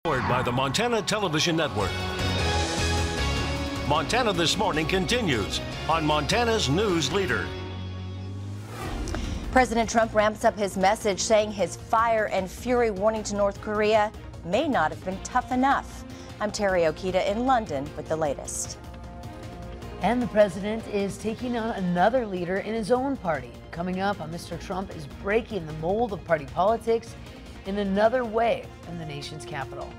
Powered by the Montana Television Network. Montana This Morning continues on Montana's News Leader. President Trump ramps up his message, saying his fire and fury warning to North Korea may not have been tough enough. I'm Terry Okita in London with the latest. And the president is taking on another leader in his own party. Coming up on Mr. Trump is breaking the mold of party politics in another way in the nation's capital.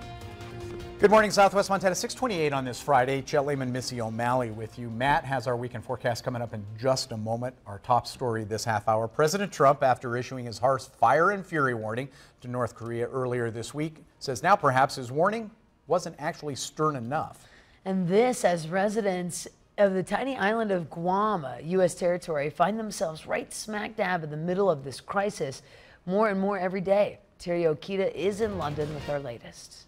Good morning, Southwest Montana. 6:28 on this Friday. Chet Lehman, Missy O'Malley with you. Matt has our weekend forecast coming up in just a moment. Our top story this half hour. President Trump, after issuing his harsh fire and fury warning to North Korea earlier this week, says now perhaps his warning wasn't actually stern enough. And this as residents of the tiny island of Guam, U.S. territory, find themselves right smack dab in the middle of this crisis more and more every day. Terry Okita is in London with our latest.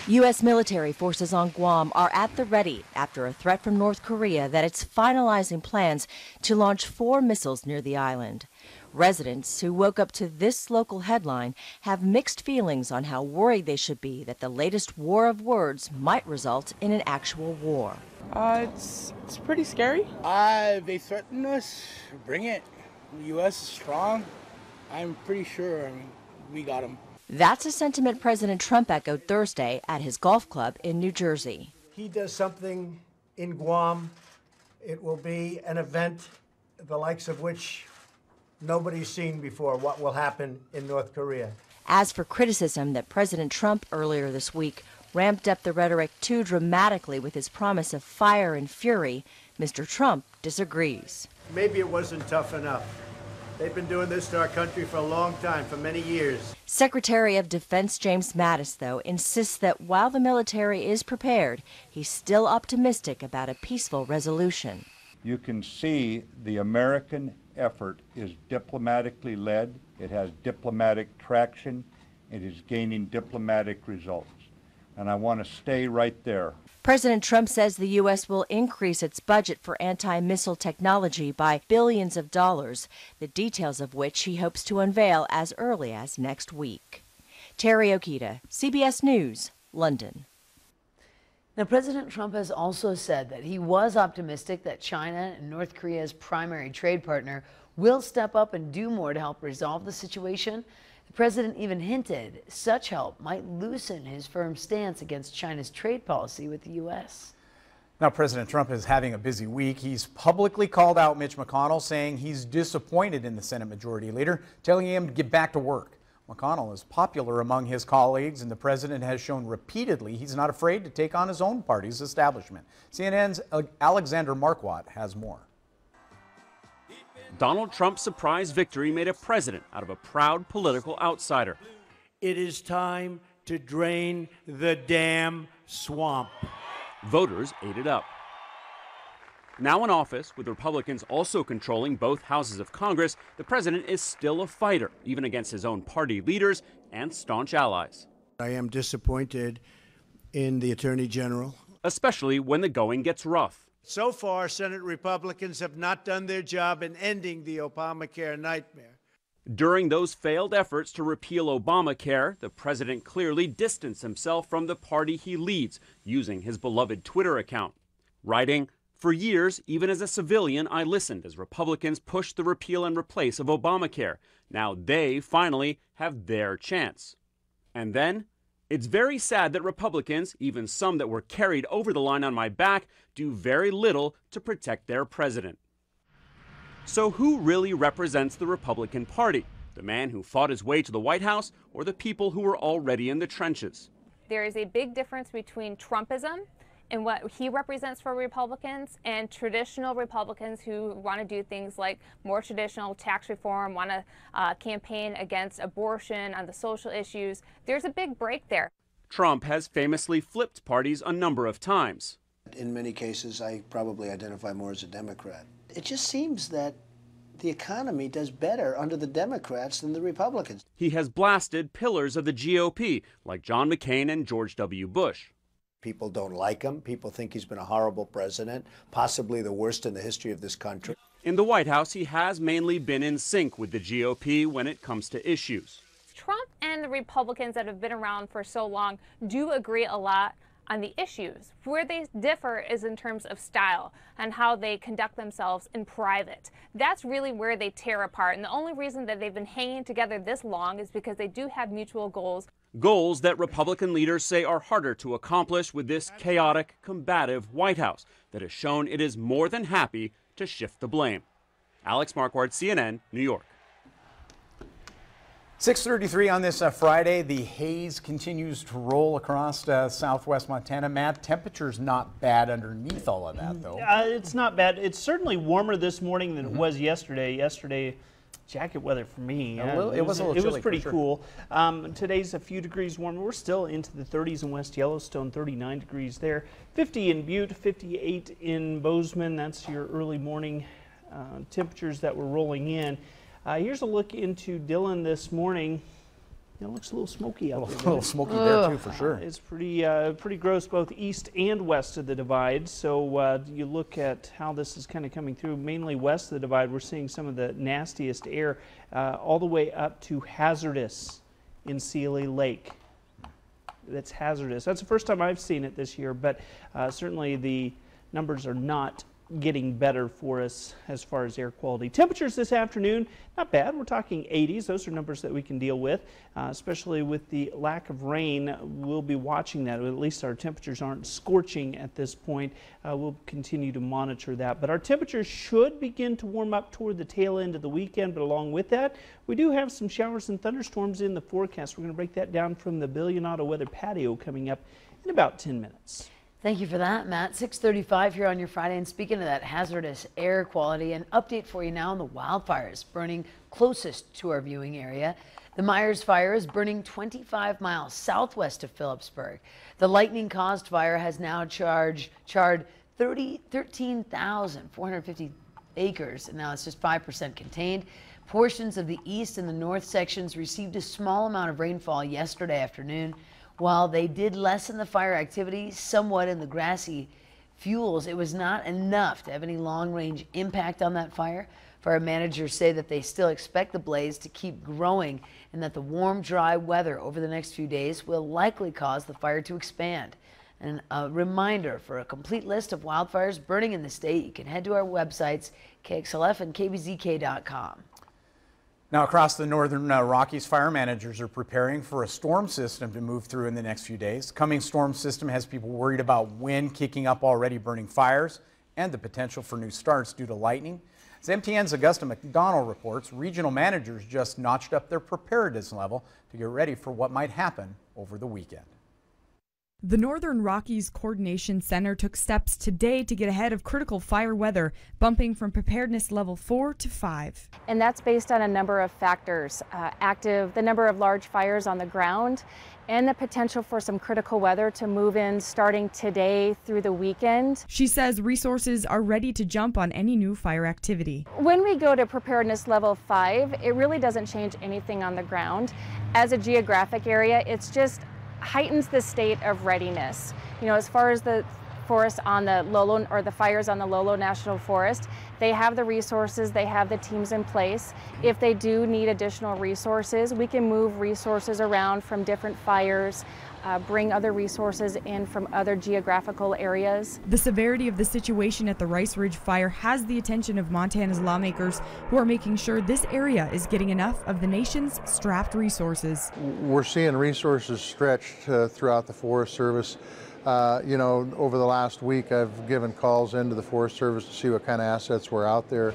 U.S. military forces on Guam are at the ready after a threat from North Korea that it's finalizing plans to launch 4 missiles near the island. Residents who woke up to this local headline have mixed feelings on how worried they should be that the latest war of words might result in an actual war. It's pretty scary. They threaten us. Bring it. The U.S. is strong. I'm pretty sure we got them. That's a sentiment President Trump echoed Thursday at his golf club in New Jersey. He does something in Guam, it will be an event the likes of which nobody's seen before, what will happen in North Korea. As for criticism that President Trump earlier this week ramped up the rhetoric too dramatically with his promise of fire and fury, Mr. Trump disagrees. Maybe it wasn't tough enough. They've been doing this to our country for a long time, for many years. Secretary of Defense James Mattis, though, insists that while the military is prepared, he's still optimistic about a peaceful resolution. You can see the American effort is diplomatically led. It has diplomatic traction. It is gaining diplomatic results. And I want to stay right there. President Trump says the U.S. will increase its budget for anti-missile technology by billions of dollars, the details of which he hopes to unveil as early as next week. Terry Okita, CBS News, London. Now, President Trump has also said that he was optimistic that China, and North Korea's primary trade partner, will step up and do more to help resolve the situation. The president even hinted such help might loosen his firm stance against China's trade policy with the U.S. Now, President Trump is having a busy week. He's publicly called out Mitch McConnell, saying he's disappointed in the Senate Majority Leader, telling him to get back to work. McConnell is popular among his colleagues, and the president has shown repeatedly he's not afraid to take on his own party's establishment. CNN's Alexander Marquardt has more. Donald Trump's surprise victory made a president out of a proud political outsider. It is time to drain the damn swamp. Voters ate it up. Now in office, with Republicans also controlling both houses of Congress, the president is still a fighter, even against his own party leaders and staunch allies. I am disappointed in the Attorney General. Especially when the going gets rough. So far, Senate Republicans have not done their job in ending the Obamacare nightmare. During those failed efforts to repeal Obamacare, the president clearly distanced himself from the party he leads, using his beloved Twitter account, writing, "For years, even as a civilian, I listened as Republicans pushed the repeal and replace of Obamacare. Now they finally have their chance." And then, "It's very sad that Republicans, even some that were carried over the line on my back, do very little to protect their president." So who really represents the Republican Party? The man who fought his way to the White House, or the people who were already in the trenches? There is a big difference between Trumpism and what he represents for Republicans and traditional Republicans who want to do things like more traditional tax reform, want to campaign against abortion, on the social issues. There's a big break there. Trump has famously flipped parties a number of times. In many cases, I probably identify more as a Democrat. It just seems that the economy does better under the Democrats than the Republicans. He has blasted pillars of the GOP, like John McCain and George W. Bush. People don't like him. People think he's been a horrible president, possibly the worst in the history of this country. In the White House, he has mainly been in sync with the GOP when it comes to issues. Trump and the Republicans that have been around for so long do agree a lot on the issues. Where they differ is in terms of style and how they conduct themselves in private. That's really where they tear apart. And the only reason that they've been hanging together this long is because they do have mutual goals. Goals that Republican leaders say are harder to accomplish with this chaotic, combative White House that has shown it is more than happy to shift the blame. Alex Marquardt, CNN, New York. 6:33 on this Friday. The haze continues to roll across southwest Montana. Matt, temperature's not bad underneath all of that, though. It's not bad. It's certainly warmer this morning than it was yesterday. Yesterday, jacket weather for me. It was a little chilly. It was pretty for sure. cool. Today's a few degrees warmer. We're still into the 30s in West Yellowstone, 39 degrees there. 50 in Butte, 58 in Bozeman. That's your early morning temperatures that were rolling in. Here's a look into Dillon this morning. It looks a little smoky out there. A little smoky there too, for sure. It's pretty gross both east and west of the divide. So you look at how this is kind of coming through. Mainly west of the divide, we're seeing some of the nastiest air all the way up to hazardous in Sealy Lake. That's hazardous. That's the first time I've seen it this year, but certainly the numbers are not getting better for us as far as air quality. Temperatures this afternoon, not bad. We're talking 80s. Those are numbers that we can deal with, especially with the lack of rain. We'll be watching that. At least our temperatures aren't scorching at this point. We'll continue to monitor that. But our temperatures should begin to warm up toward the tail end of the weekend. But along with that, we do have some showers and thunderstorms in the forecast. We're going to break that down from the Billionaire Weather Patio coming up in about 10 minutes. Thank you for that, Matt. 6:35 here on your Friday. And speaking of that hazardous air quality, an update for you now on the wildfires burning closest to our viewing area. The Myers Fire is burning 25 miles southwest of Phillipsburg. The lightning-caused fire has now charred 13,450 acres, and now it's just 5% contained. Portions of the east and the north sections received a small amount of rainfall yesterday afternoon. While they did lessen the fire activity somewhat in the grassy fuels, it was not enough to have any long-range impact on that fire. Fire managers say that they still expect the blaze to keep growing and that the warm, dry weather over the next few days will likely cause the fire to expand. And a reminder, for a complete list of wildfires burning in the state, you can head to our websites, KXLF and KBZK.com. Now, across the northern Rockies, fire managers are preparing for a storm system to move through in the next few days. Coming storm system has people worried about wind kicking up already burning fires and the potential for new starts due to lightning. As MTN's Augusta McDonald reports, regional managers just notched up their preparedness level to get ready for what might happen over the weekend. The Northern Rockies Coordination Center took steps today to get ahead of critical fire weather, bumping from preparedness level 4 to 5. And that's based on a number of factors, the number of large fires on the ground, and the potential for some critical weather to move in starting today through the weekend. She says resources are ready to jump on any new fire activity. When we go to preparedness level 5, it really doesn't change anything on the ground. As a geographic area, it's just heightens the state of readiness. You know, as far as the forest on the Lolo, or the fires on the Lolo National Forest, they have the resources, they have the teams in place. If they do need additional resources, we can move resources around from different fires, bring other resources in from other geographical areas. The severity of the situation at the Rice Ridge Fire has the attention of Montana's lawmakers, who are making sure this area is getting enough of the nation's strapped resources. We're seeing resources stretched throughout the Forest Service. You know, over the last week, I've given calls into the Forest Service to see what kind of assets were out there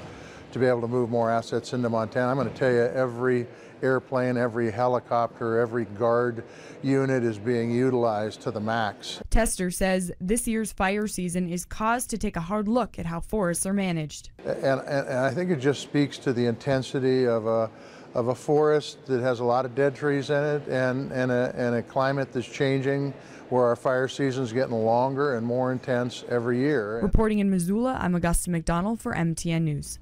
to be able to move more assets into Montana. I'm going to tell you, every airplane, every helicopter, every guard unit is being utilized to the max. Tester says this year's fire season is cause to take a hard look at how forests are managed. And I think it just speaks to the intensity of a forest that has a lot of dead trees in it, and a climate that's changing, where our fire season's getting longer and more intense every year. Reporting in Missoula, I'm Augusta McDonald for MTN News.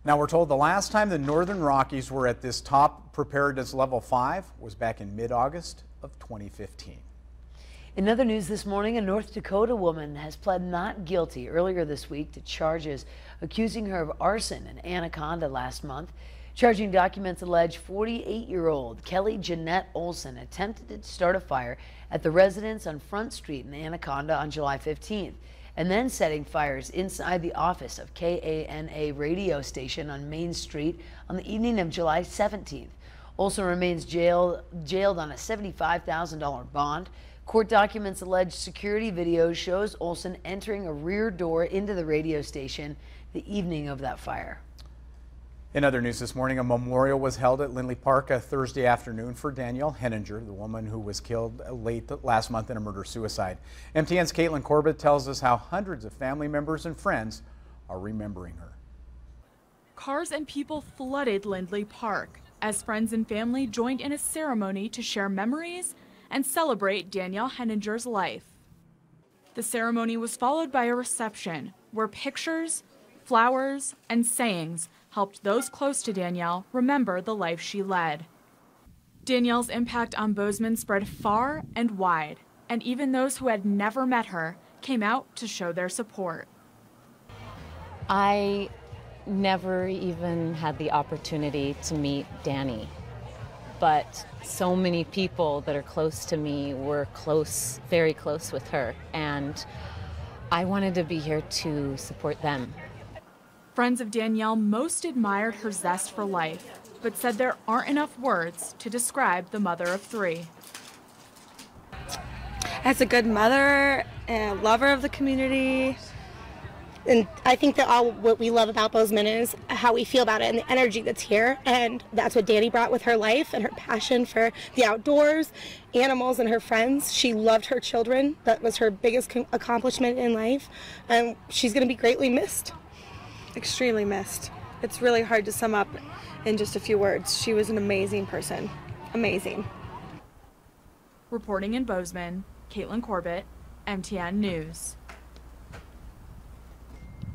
Now, we're told the last time the Northern Rockies were at this top preparedness level 5 was back in mid-August of 2015. In other news this morning, a North Dakota woman has pled not guilty earlier this week to charges accusing her of arson in Anaconda last month. Charging documents allege 48-year-old Kelly Jeanette Olson attempted to start a fire at the residence on Front Street in Anaconda on July 15th, and then setting fires inside the office of KANA radio station on Main Street on the evening of July 17th. Olson remains jailed on a $75,000 bond. Court documents allege security video shows Olson entering a rear door into the radio station the evening of that fire. In other news this morning, a memorial was held at Lindley Park Thursday afternoon for Danielle Henninger, the woman who was killed late last month in a murder-suicide. MTN's Caitlin Corbett tells us how hundreds of family members and friends are remembering her. Cars and people flooded Lindley Park as friends and family joined in a ceremony to share memories and celebrate Danielle Henninger's life. The ceremony was followed by a reception where pictures, flowers, and sayings helped those close to Danielle remember the life she led. Danielle's impact on Bozeman spread far and wide, and even those who had never met her came out to show their support. I never even had the opportunity to meet Danny, but so many people that are close to me were close, very close with her, and I wanted to be here to support them. Friends of Danielle most admired her zest for life, but said there aren't enough words to describe the mother of three. As a good mother and lover of the community. And I think that all what we love about Bozeman is how we feel about it and the energy that's here. And that's what Danny brought with her life and her passion for the outdoors, animals, and her friends. She loved her children. That was her biggest accomplishment in life. And she's going to be greatly missed. Extremely missed. It's really hard to sum up in just a few words. She was an amazing person. Amazing. Reporting in Bozeman, Caitlin Corbett, MTN News.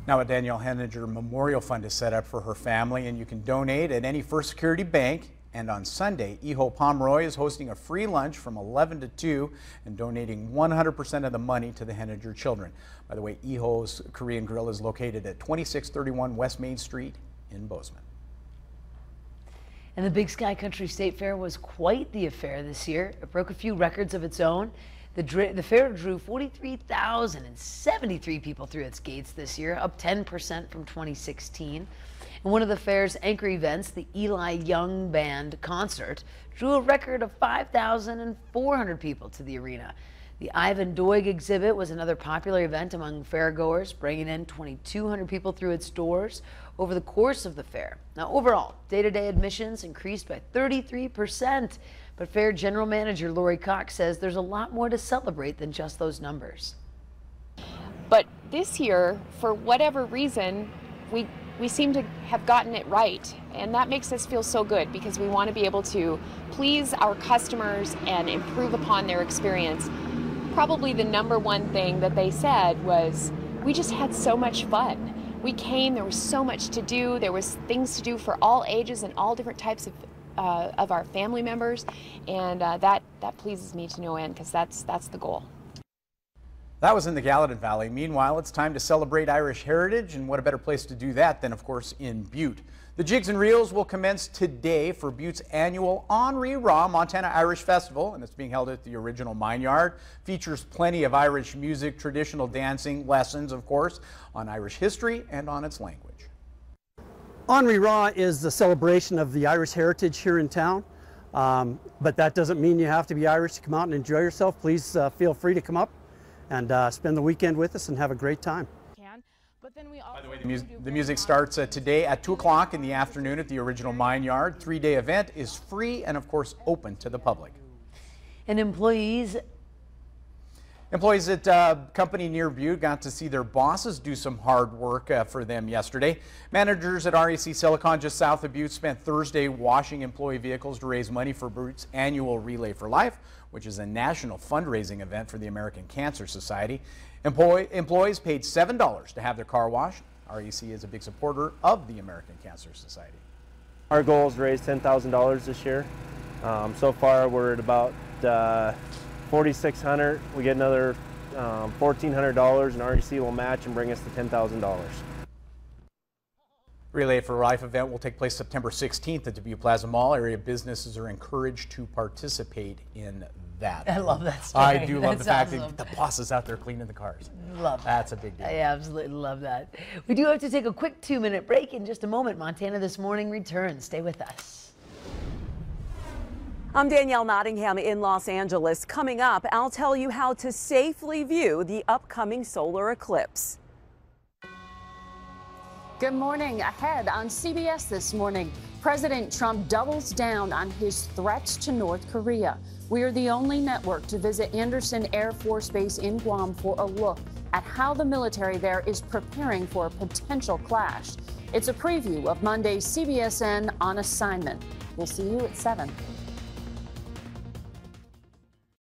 Now, a Danielle Henninger Memorial Fund is set up for her family, and you can donate at any First Security bank. And on Sunday, EHO Pomeroy is hosting a free lunch from 11 to 2 and donating 100% of the money to the Henninger children. By the way, EHO's Korean Grill is located at 2631 West Main Street in Bozeman. And the Big Sky Country State Fair was quite the affair this year. It broke a few records of its own. The fair drew 43,073 people through its gates this year, up 10% from 2016. And one of the fair's anchor events, the Eli Young Band concert, drew a record of 5,400 people to the arena. The Ivan Doig exhibit was another popular event among fairgoers, bringing in 2,200 people through its doors over the course of the fair. Now, overall, day-to-day admissions increased by 33%, but Fair General Manager Lori Cox says there's a lot more to celebrate than just those numbers. But this year, for whatever reason, we seem to have gotten it right, and that makes us feel so good because we want to be able to please our customers and improve upon their experience. Probably the number one thing that they said was, we just had so much fun. We came, there was so much to do, there was things to do for all ages and all different types of our family members, and that pleases me to no end because that's the goal. That was in the Gallatin Valley. Meanwhile, it's time to celebrate Irish heritage, and what a better place to do that than, of course, in Butte. The Jigs and Reels will commence today for Butte's annual Henri Raw Montana Irish Festival, and it's being held at the original Mine Yard. Features plenty of Irish music, traditional dancing, lessons, of course, on Irish history and on its language. Henri Raw is the celebration of the Irish heritage here in town, but that doesn't mean you have to be Irish to come out and enjoy yourself. Please feel free to come up and spend the weekend with us and have a great time. By the way, the music starts today at 2 o'clock in the afternoon at the original Mine Yard. 3-day event is free and, of course, open to the public. And employees at a company near Butte got to see their bosses do some hard work for them yesterday. Managers at REC Silicon just south of Butte spent Thursday washing employee vehicles to raise money for Butte's annual Relay for Life, which is a national fundraising event for the American Cancer Society. Employees paid $7 to have their car washed. REC is a big supporter of the American Cancer Society. Our goal is to raise $10,000 this year. So far we're at about $4,600. We get another $1,400 and REC will match and bring us to $10,000. Relay for Life event will take place September 16th at Dubuque Plaza Mall. Area businesses are encouraged to participate in that. I love that story. I do love the fact awesome. that the boss is out there cleaning the cars. Love that. That's a big deal. I absolutely love that. We do have to take a quick 2-minute break. In just a moment, Montana This Morning returns. Stay with us. I'm Danielle Nottingham in Los Angeles. Coming up, I'll tell you how to safely view the upcoming solar eclipse. Good morning. Ahead on CBS this morning, President Trump doubles down on his threats to North Korea. We are the only network to visit Andersen Air Force Base in Guam for a look at how the military there is preparing for a potential clash. It's a preview of Monday's CBSN On Assignment. We'll see you at 7.